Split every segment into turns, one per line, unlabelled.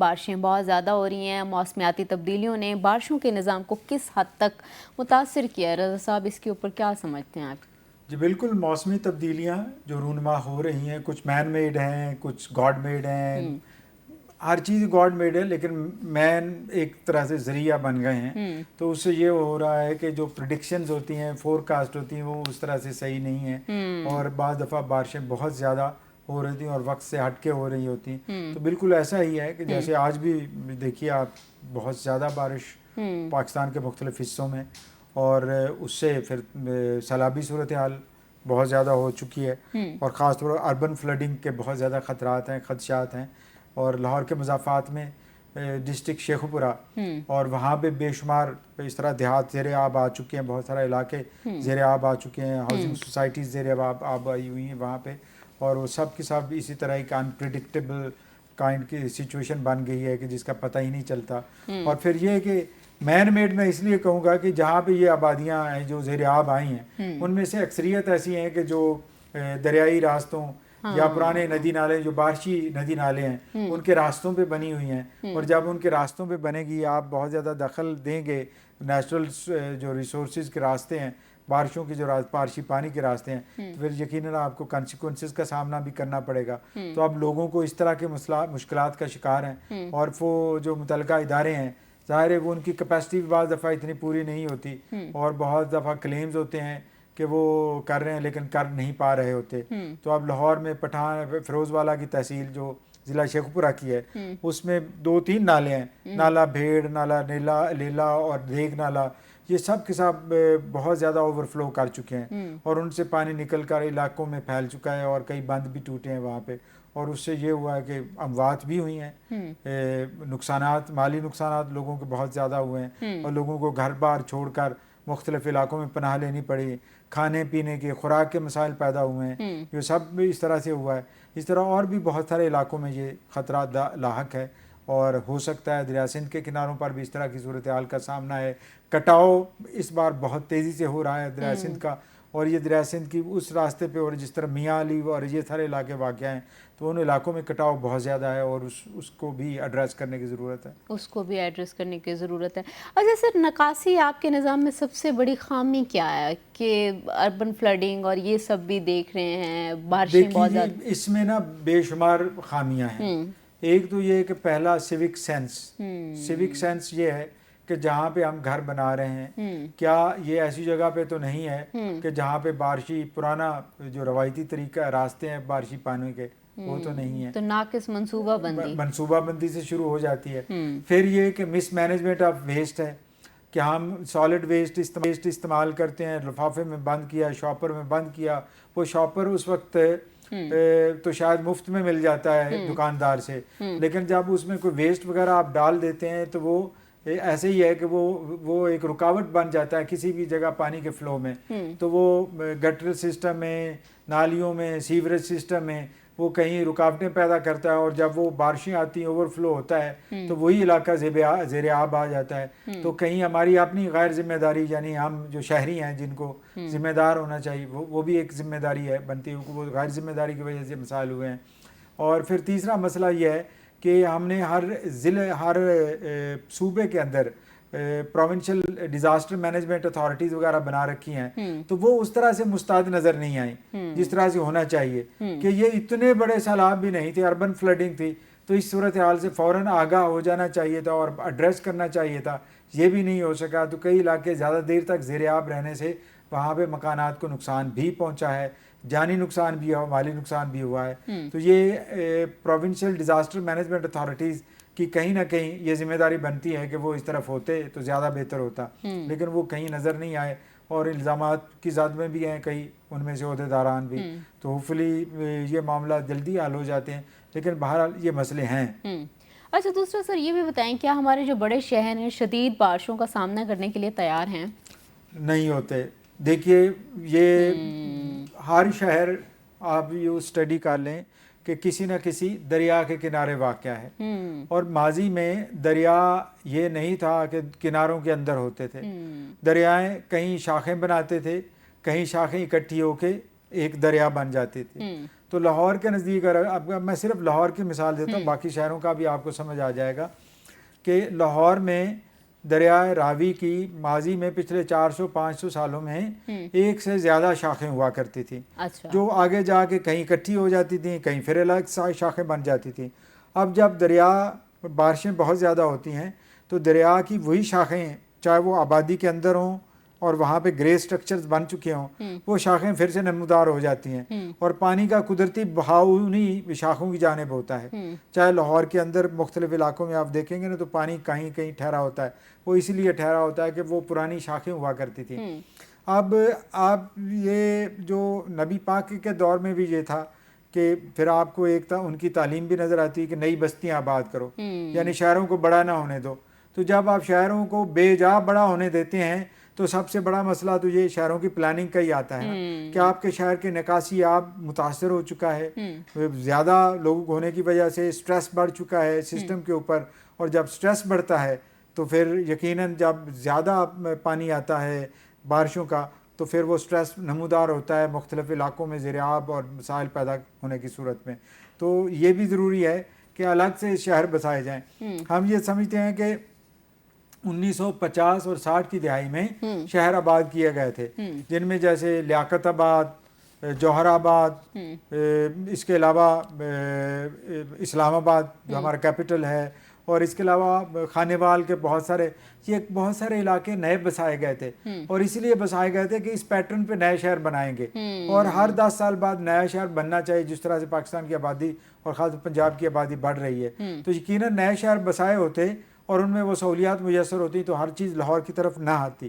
بارشیں بہت زیادہ ہو رہی ہیں، موسمیاتی تبدیلیوں نے بارشوں کے نظام کو کس حد تک متاثر کیا ہے؟ رضا صاحب اس کے اوپر کیا سمجھتے ہیں آپ؟
جی بالکل، موسمی تبدیلیاں جو رونما ہو رہی ہیں، کچھ مین میڈ ہیں، کچھ گاڈ میڈ ہیں. ہر چیز گاڈ میڈ ہے، لیکن مین ایک طرح سے ذریعہ بن گئے ہیں. تو اس سے یہ ہو رہا ہے کہ جو پریڈکشنز ہوتی ہیں، فور کاسٹ ہوتی ہیں، وہ اس طرح سے صحیح نہیں ہیں. اور بعض دفعہ بارشیں بہت زیادہ ہو رہی تھیں اور وقت سے ہٹ کے ہو رہی ہوتی ہیں. تو بالکل ایسا ہی ہے کہ جیسے آج بھی دیکھیے آپ، بہت زیادہ بارش پاکستان کے مختلف حصوں میں، اور اس سے پھر سیلابی صورتحال بہت زیادہ ہو چکی ہے. اور خاص طور پر اربن فلڈنگ کے بہت زیادہ خطرات ہیں، خدشات ہیں. اور لاہور کے مضافات میں ڈسٹرکٹ شیخوپورہ اور وہاں پہ بے شمار اس طرح دیہات زیر آب آ چکے ہیں، بہت سارے علاقے زیر آب آ چکے ہیں، ہاؤسنگ سوسائٹیز زیر آب آئی ہوئی ہیں وہاں پہ. اور وہ سب کے ساتھ اسی طرح ایک انپریڈکٹیبل کائنڈ کی سچویشن بن گئی ہے کہ جس کا پتہ ہی نہیں چلتا. اور پھر یہ کہ مین میڈ میں اس لیے کہوں گا کہ جہاں پہ یہ آبادیاں ہیں جو زیر آب آئی ہیں، ان میں سے اکثریت ایسی ہیں کہ جو دریائی راستوں یا پرانے ندی نالے، جو بارشی ندی نالے ہیں، ان کے راستوں پہ بنی ہوئی ہیں. اور جب ان کے راستوں پہ بنے گی، آپ بہت زیادہ دخل دیں گے نیچرل جو ریسورسز کے راستے ہیں، بارشوں کے جو بارشی پانی کے راستے ہیں، تو پھر یقیناً آپ کو کانسیکوینسز کا سامنا بھی کرنا پڑے گا. تو اب لوگوں کو اس طرح کے مشکلات کا شکار ہیں. اور وہ جو متعلقہ ادارے ہیں، ظاہر ہے وہ ان کی کیپیسٹی بھی بعض دفعہ اتنی پوری نہیں ہوتی، اور بہت دفعہ کلیمز ہوتے ہیں کہ وہ کر رہے ہیں لیکن کر نہیں پا رہے ہوتے. تو اب لاہور میں فیروز والا کی تحصیل جو ضلع شیخوپورہ کی ہے، اس میں 2-3 نالے ہیں، نالا بھیڑ، نالا لیلا اور دیگ نالا. یہ سب کے ساتھ بہت زیادہ اوور فلو کر چکے ہیں، اور ان سے پانی نکل کر علاقوں میں پھیل چکا ہے، اور کئی بند بھی ٹوٹے ہیں وہاں پہ. اور اس سے یہ ہوا ہے کہ اموات بھی ہوئی ہیں، نقصانات، مالی نقصانات لوگوں کے بہت زیادہ ہوئے ہیں، اور لوگوں کو گھر بار چھوڑ کر مختلف علاقوں میں پناہ لینی پڑی. کھانے پینے کے، خوراک کے مسائل پیدا ہوئے ہیں. یہ سب بھی اس طرح سے ہوا ہے. اس طرح اور بھی بہت سارے علاقوں میں یہ خطرات لاحق ہے، اور ہو سکتا ہے دریا سندھ کے کناروں پر بھی اس طرح کی صورتحال کا سامنا ہے. کٹاؤ اس بار بہت تیزی سے ہو رہا ہے دریا سندھ کا، اور یہ دریا سندھ کی اس راستے پہ، اور جس طرح میاں علی اور یہ سارے علاقے واقع ہیں، تو ان علاقوں میں کٹاؤ بہت زیادہ ہے، اور اس کو بھی ایڈریس کرنے کی ضرورت ہے.
اور جیسے نکاسی آپ کے نظام میں سب سے بڑی خامی کیا ہے کہ اربن فلڈنگ اور یہ سب بھی دیکھ رہے ہیں، بارشیں بہت زیادہ؟
دیکھیے اس میں نا بے شمار خامیاں ہیں. ایک تو یہ ہے کہ پہلا سیوک سینس یہ ہے کہ جہاں پہ ہم گھر بنا رہے ہیں، کیا یہ ایسی جگہ پہ تو نہیں ہے کہ جہاں پہ بارشی پرانا جو روایتی طریقہ راستے ہیں بارشی پانی کے، وہ تو نہیں ہے.
تو ناقص
منصوبہ بندی سے شروع ہو جاتی ہے. پھر یہ کہ مس مینجمنٹ آف ویسٹ ہے کہ ہم سالڈ ویسٹ استعمال کرتے ہیں، لفافے میں بند کیا، شاپر میں بند کیا. وہ شاپر اس وقت تو شاید مفت میں مل جاتا ہے دکاندار سے، لیکن جب اس میں کوئی ویسٹ وغیرہ آپ ڈال دیتے ہیں تو وہ ایسے ہی ہے کہ وہ ایک رکاوٹ بن جاتا ہے کسی بھی جگہ پانی کے فلو میں. تو وہ گٹر سسٹم میں، نالیوں میں، سیوریج سسٹم میں وہ کہیں رکاوٹیں پیدا کرتا ہے، اور جب وہ بارشیں آتی ہیں، اوور فلو ہوتا ہے، تو وہی علاقہ زیر آب آ جاتا ہے. تو کہیں ہماری اپنی غیر ذمہ داری، یعنی ہم جو شہری ہیں جن کو ذمہ دار ہونا چاہیے، وہ بھی ایک ذمہ داری ہے بنتی ہے، وہ غیر ذمہ داری کی وجہ سے مسائل ہوئے ہیں. اور پھر تیسرا مسئلہ یہ ہے کہ ہم نے ہر صوبے کے اندر پروونشل ڈیزاسٹر مینجمنٹ اتھارٹیز وغیرہ بنا رکھی ہیں، تو وہ اس طرح سے مستعد نظر نہیں آئیں جس طرح سے ہونا چاہیے. کہ یہ اتنے بڑے سیلاب بھی نہیں تھے، اربن فلڈنگ تھی، تو اس صورتحال سے فوراً آگاہ ہو جانا چاہیے تھا اور ایڈریس کرنا چاہیے تھا. یہ بھی نہیں ہو سکا. تو کئی علاقے زیادہ دیر تک زیر آب رہنے سے وہاں پہ مکانات کو نقصان بھی پہنچا ہے، جانی نقصان بھی ہوا، مالی نقصان بھی ہوا ہے. تو یہ پروونشل ڈیزاسٹر مینجمنٹ اتھارٹیز کی کہیں نہ کہیں یہ ذمہ داری بنتی ہے کہ وہ اس طرف ہوتے تو زیادہ بہتر ہوتا، لیکن وہ کہیں نظر نہیں آئے، اور الزامات کی زد میں بھی ہیں کئی ان میں سے عہدیداران بھی. تو ہوپفلی یہ معاملہ جلدی حل ہو جاتے ہیں، لیکن بہرحال یہ مسئلے ہیں.
اچھا دوسرا سر یہ بھی بتائیں، کیا ہمارے جو بڑے شہر ہیں شدید بارشوں کا سامنا کرنے کے لیے تیار ہیں؟
نہیں ہوتے. دیکھیے یہ ہر شہر آپ یہ اسٹڈی کر لیں کہ کسی نہ کسی دریا کے کنارے واقع ہے، اور ماضی میں دریا یہ نہیں تھا کہ کناروں کے اندر ہوتے تھے. دریائیں کہیں شاخیں بناتے تھے، کہیں شاخیں اکٹھی ہو کے ایک دریا بن جاتی تھی. تو لاہور کے نزدیک اب میں صرف لاہور کی مثال دیتا ہوں، باقی شہروں کا بھی آپ کو سمجھ آ جائے گا کہ لاہور میں دریائے راوی کی ماضی میں پچھلے 400-500 سالوں میں ایک سے زیادہ شاخیں ہوا کرتی تھیں، جو آگے جا کے کہیں اکٹھی ہو جاتی تھیں، کہیں پھر الگ شاخیں بن جاتی تھیں۔ اب جب دریا بارشیں بہت زیادہ ہوتی ہیں تو دریا کی وہی شاخیں، چاہے وہ آبادی کے اندر ہوں اور وہاں پہ گرے سٹرکچرز بن چکے ہوں، وہ شاخیں پھر سے نمودار ہو جاتی ہیں اور پانی کا قدرتی بہاؤ انہی شاخوں کی جانب ہوتا ہے۔ چاہے لاہور کے اندر مختلف علاقوں میں آپ دیکھیں گے نا تو پانی کہیں کہیں ٹھہرا ہوتا ہے، وہ اس لیے ٹھہرا ہوتا ہے کہ وہ پرانی شاخیں ہوا کرتی تھیں۔ اب آپ یہ جو نبی پاک کے دور میں بھی یہ تھا کہ پھر آپ کو ایک ان کی تعلیم بھی نظر آتی ہے کہ نئی بستیاں آباد کرو، یعنی شہروں کو بڑا نہ ہونے دو۔ تو جب آپ شہروں کو بے جا بڑا ہونے دیتے ہیں تو سب سے بڑا مسئلہ تو یہ شہروں کی پلاننگ کا ہی آتا ہے کہ آپ کے شہر کے نکاسی آب متاثر ہو چکا ہے، زیادہ لوگ ہونے کی وجہ سے سٹریس بڑھ چکا ہے سسٹم کے اوپر، اور جب سٹریس بڑھتا ہے تو پھر یقیناً جب زیادہ پانی آتا ہے بارشوں کا تو پھر وہ سٹریس نمودار ہوتا ہے مختلف علاقوں میں زیر آب اور مسائل پیدا ہونے کی صورت میں۔ تو یہ بھی ضروری ہے کہ الگ سے شہر بسائے جائیں۔ ہم یہ سمجھتے ہیں کہ 1950 اور 60 کی دہائی میں شہر آباد کیے گئے تھے، جن میں جیسے لیاقت آباد، جوہر آباد، اس کے علاوہ اسلام آباد جو ہمارا کیپٹل ہے، اور اس کے علاوہ خانیوال کے بہت سارے علاقے نئے بسائے گئے تھے، اور اس لیے بسائے گئے تھے کہ اس پیٹرن پہ نئے شہر بنائیں گے، اور ہر 10 سال بعد نیا شہر بننا چاہیے جس طرح سے پاکستان کی آبادی اور خاص پنجاب کی آبادی بڑھ رہی ہے۔ تو یقیناً نئے شہر بسائے ہوتے اور ان میں وہ سہولیات میسر ہوتی تو ہر چیز لاہور کی طرف نہ آتی۔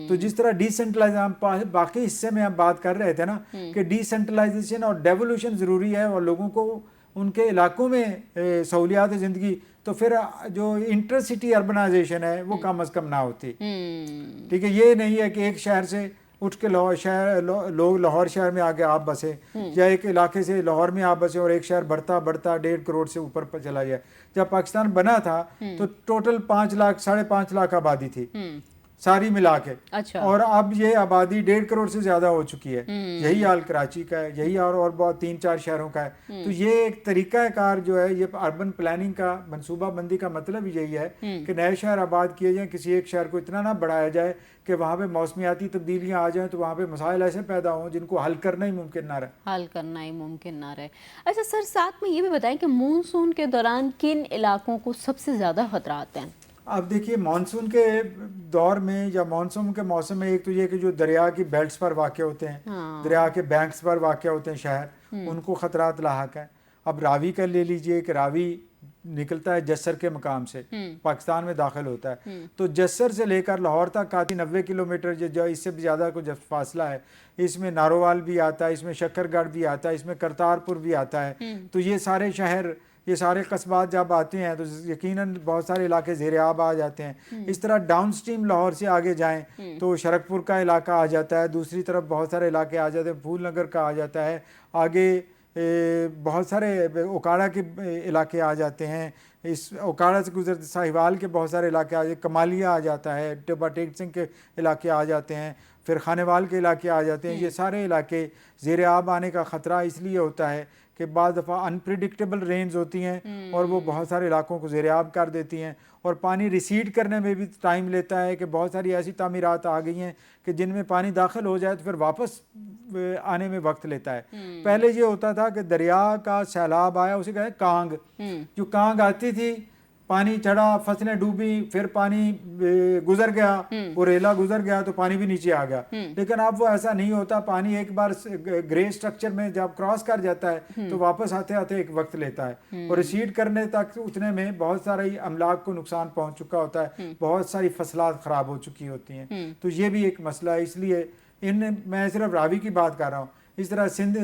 تو جس طرح ڈی سینٹرلائز ہم باقی حصے میں ہم بات کر رہے تھے نا کہ ڈی سینٹرلائزیشن اور ڈیولوشن ضروری ہے، اور لوگوں کو ان کے علاقوں میں سہولیات زندگی، تو پھر جو انٹر سٹی اربنائزیشن ہے وہ کم از کم نہ ہوتی۔ ٹھیک ہے، یہ نہیں ہے کہ ایک شہر سے اٹھ کے لوگ لاہور شہر میں آگے آپ بسے، یا ایک علاقے سے لاہور میں آپ بسے اور ایک شہر بڑھتا 1.5 کروڑ سے اوپر پر چلا جائے۔ جب پاکستان بنا تھا تو ٹوٹل 5 لاکھ 5.5 لاکھ آبادی تھی ساری ملا کے، اور اب یہ آبادی 1.5 کروڑ سے زیادہ ہو چکی ہے۔ یہی حال کراچی کا ہے، یہی اور بہت 3-4 شہروں کا ہے۔ تو یہ ایک طریقہ کار جو ہے، یہ اربن پلاننگ کا منصوبہ بندی کا مطلب یہی ہے کہ نئے شہر آباد کیے جائیں، کسی ایک شہر کو اتنا نہ بڑھایا جائے کہ وہاں پہ موسمیاتی تبدیلیاں آ جائیں تو وہاں پہ مسائل ایسے پیدا ہوں جن کو حل کرنا ہی ممکن نہ رہے۔
اچھا سر، ساتھ میں یہ بھی بتائیں کہ مونسون کے دوران کن علاقوں کو سب سے زیادہ خطرات ہیں؟
اب دیکھیے مانسون کے دور میں یا مانسون کے موسم میں ایک تو یہ کہ جو دریا کی بیلٹس پر واقع ہوتے ہیں، دریا کے بینکس پر واقع ہوتے ہیں شہر، ان کو خطرات لاحق ہیں۔ اب راوی کا لے لیجئے کہ راوی نکلتا ہے جسر کے مقام سے، پاکستان میں داخل ہوتا ہے، تو جسر سے لے کر لاہور تک آتی 90 کلومیٹر، جو اس سے بھی زیادہ کو جب فاصلہ ہے، اس میں نارووال بھی آتا ہے، اس میں شکر گڑھ بھی آتا ہے، اس میں کرتارپور بھی آتا ہے۔ تو یہ سارے شہر، یہ سارے قصبات جب آتے ہیں تو یقیناً بہت سارے علاقے زیر آب آ جاتے ہیں۔ اس طرح ڈاؤن سٹریم لاہور سے آگے جائیں تو شرک پور کا علاقہ آ جاتا ہے، دوسری طرف بہت سارے علاقے آ جاتے ہیں، پھول نگر کا آ جاتا ہے، آگے بہت سارے اوکاڑا کے علاقے آ جاتے ہیں، اس اوکاڑا سے گزرتے ساہیوال کے بہت سارے علاقے آ جاتے ہیں، کمالیہ آ جاتا ہے، ٹیبا ٹیک سنگھ کے علاقے آ جاتے ہیں، پھر خانیوال کے علاقے آ جاتے ہیں۔ یہ سارے علاقے زیر آب آنے کا خطرہ اس لیے ہوتا ہے کہ بعض دفعہ انپریڈکٹیبل رینز ہوتی ہیں اور وہ بہت سارے علاقوں کو زیر آب کر دیتی ہیں، اور پانی ریسیڈ کرنے میں بھی ٹائم لیتا ہے کہ بہت ساری ایسی تعمیرات آ گئی ہیں کہ جن میں پانی داخل ہو جائے تو پھر واپس آنے میں وقت لیتا ہے۔ پہلے یہ ہوتا تھا کہ دریا کا سیلاب آیا، اسے کہتے ہیں کانگ، جو کانگ آتی تھی، پانی چڑھا، فصلیں ڈوبی، پھر پانی گزر گیا، وہ ریلا گزر گیا تو پانی بھی نیچے آ گیا۔ لیکن اب وہ ایسا نہیں ہوتا، پانی ایک بار گرے سٹرکچر میں جب کراس کر جاتا ہے تو واپس آتے آتے ایک وقت لیتا ہے، اور ریسیڈ کرنے تک اتنے میں بہت سارے املاک کو نقصان پہنچ چکا ہوتا ہے، بہت ساری فصلات خراب ہو چکی ہوتی ہیں۔ تو یہ بھی ایک مسئلہ ہے، اس لیے میں صرف راوی کی بات کر رہا ہوں۔ اس طرح سندھ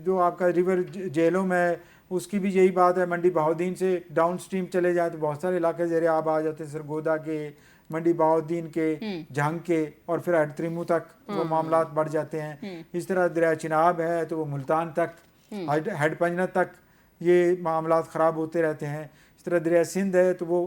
جو آپ کا ریور جہلم ہے، اس کی بھی یہی بات ہے، منڈی بہاؤالدین سے ڈاؤن سٹریم چلے جائیں تو بہت سارے علاقے زیر آب آ جاتے ہیں، سرگودا کے، منڈی بہاؤالدین کے، جھنگ کے، اور پھر ہیڈ تریمو تک وہ معاملات بڑھ جاتے ہیں۔ اس طرح دریا چناب ہے تو وہ ملتان تک، ہیڈ پنجنت تک یہ معاملات خراب ہوتے رہتے ہیں۔ اس طرح دریا سندھ ہے تو وہ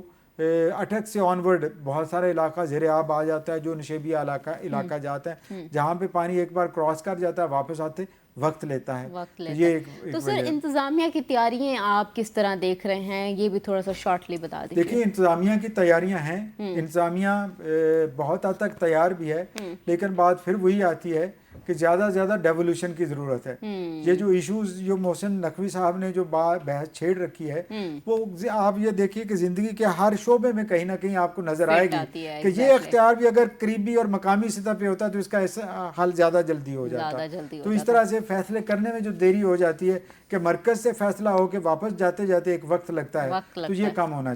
اٹک سے آنورڈ بہت سارے علاقہ زیر آب آ جاتا ہے، جو نشیبیہ علاقہ جاتا ہے، جہاں پہ پانی ایک بار کراس کر جاتا ہے واپس آتے وقت لیتا ہے.
وقت
تو
لیتا
یہ
ہے.
ایک
تو سر انتظامیہ کی تیاریاں آپ کس طرح دیکھ رہے ہیں، یہ بھی تھوڑا سا شارٹلی بتا دیجیے.
دیکھیے انتظامیہ کی تیاریاں ہیں، انتظامیہ بہت حد تک تیار بھی ہے، لیکن بات پھر وہی آتی ہے کہ زیادہ سے زیادہ ڈیولوشن کی ضرورت ہے. یہ جو ایشوز جو محسن نقوی صاحب نے جو بحث چھیڑ رکھی ہے، وہ آپ یہ دیکھیے کہ زندگی کے ہر شعبے میں کہیں نہ کہیں آپ کو نظر آئے گی کہ یہ اختیار بھی اگر قریبی اور مقامی سطح پہ ہوتا تو اس کا حل زیادہ جلدی ہو جاتا. تو اس طرح سے فیصلے کرنے میں جو دیری ہو جاتی ہے کہ مرکز سے فیصلہ ہو کے واپس جاتے جاتے ایک وقت لگتا ہے، تو یہ کم ہونا چاہیے.